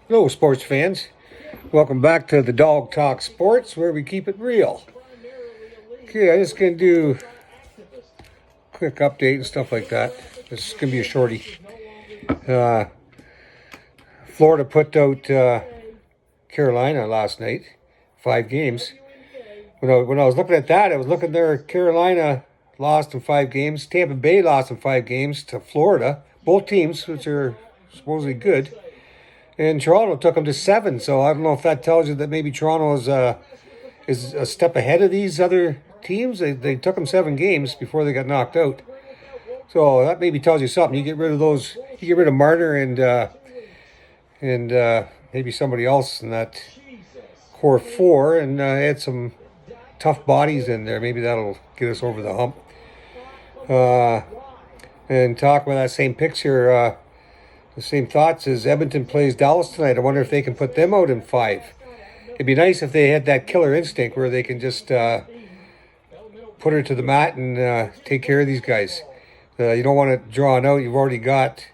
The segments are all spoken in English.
Hello, sports fans. Welcome back to the Dog Talk Sports, where we keep it real. Okay, I'm just going to do a quick update and stuff like that. This is going to be a shorty. Florida put out Carolina last night, 5 games. When I was looking at that, I was looking there. Carolina lost in 5 games. Tampa Bay lost in 5 games to Florida. Both teams, which are supposedly good. And Toronto took them to 7. So I don't know if that tells you that maybe Toronto is a step ahead of these other teams. They took them 7 games before they got knocked out. So that maybe tells you something. You get rid of those. You get rid of Marner and maybe somebody else in that core 4, and add some tough bodies in there. Maybe that'll get us over the hump. And talking about that same picture, the same thoughts as Edmonton plays Dallas tonight. I wonder if they can put them out in 5. It'd be nice if they had that killer instinct where they can just put her to the mat and take care of these guys. You don't want to draw it out. You've already got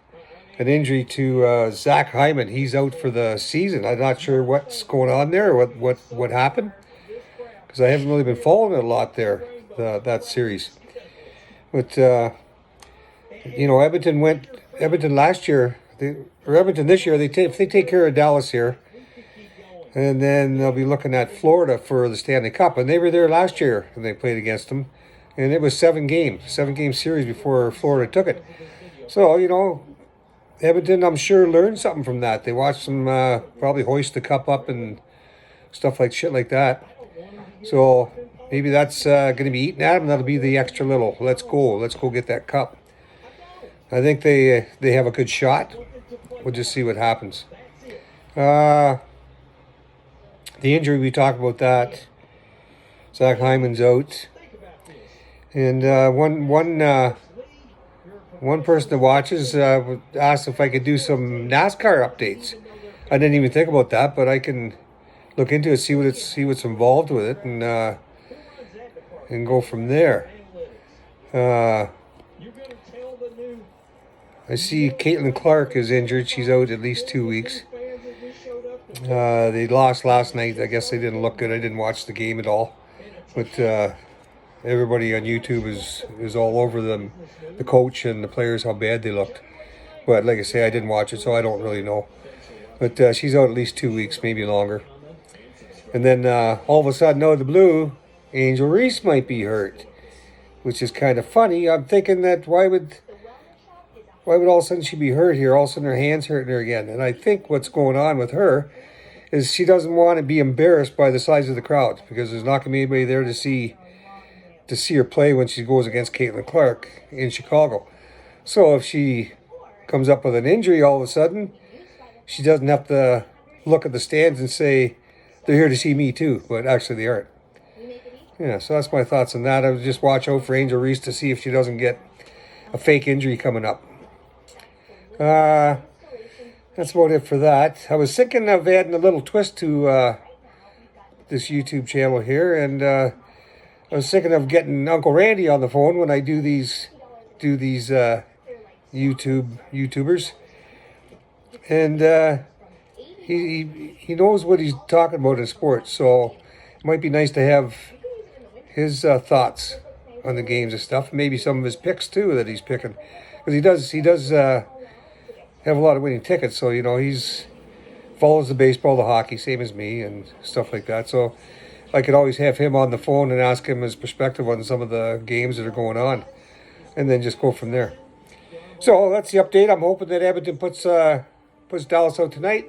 an injury to Zach Hyman. He's out for the season. I'm not sure what's going on there, what happened, because I haven't really been following it a lot there, that series. But Edmonton last year, Edmonton this year. If they take care of Dallas here, and then they'll be looking at Florida for the Stanley Cup, and they were there last year and they played against them, and it was 7-game series before Florida took it. So Edmonton, I'm sure, learned something from that. They watched them probably hoist the cup up and stuff like that. So maybe that's going to be eaten at them. That'll be the extra little, let's go get that cup. I think they have a good shot. We'll just see what happens. The injury, we talked about that. Zach Hyman's out. And one person that watches asked if I could do some NASCAR updates. I didn't even think about that, but I can look into it, see what's involved with it, and go from there. I see Caitlin Clark is injured. She's out at least 2 weeks. They lost last night. I guess they didn't look good. I didn't watch the game at all. But everybody on YouTube is all over them, the coach and the players, how bad they looked. But like I say, I didn't watch it, so I don't really know. But she's out at least 2 weeks, maybe longer. And then all of a sudden, out of the blue, Angel Reese might be hurt, which is kind of funny. I'm thinking that why would all of a sudden she be hurt here? All of a sudden her hand's hurting her again. And I think what's going on with her is she doesn't want to be embarrassed by the size of the crowd, because there's not going to be anybody there to see her play when she goes against Caitlin Clark in Chicago. So if she comes up with an injury all of a sudden, she doesn't have to look at the stands and say, they're here to see me too, but actually they aren't. Yeah, so that's my thoughts on that. I would just watch out for Angel Reese to see if she doesn't get a fake injury coming up. That's about it for that. I was thinking of adding a little twist to this YouTube channel here, and I was thinking of getting Uncle Randy on the phone when I do these YouTubers, and he knows what he's talking about in sports, so it might be nice to have his thoughts on the games and stuff. Maybe some of his picks too that he's picking, because he does have a lot of winning tickets. So he's follows the baseball, the hockey, same as me, and stuff like that. So I could always have him on the phone and ask him his perspective on some of the games that are going on, and then just go from there. So that's the update. I'm hoping that Edmonton puts Dallas out tonight.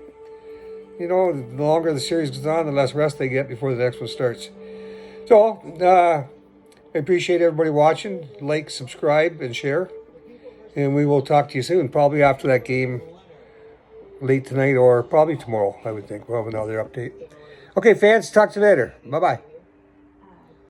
The longer the series goes on, the less rest they get before the next one starts. So I appreciate everybody watching. Like, subscribe, and share. And we will talk to you soon, probably after that game late tonight or probably tomorrow, I would think. We'll have another update. Okay, fans, talk to you later. Bye-bye.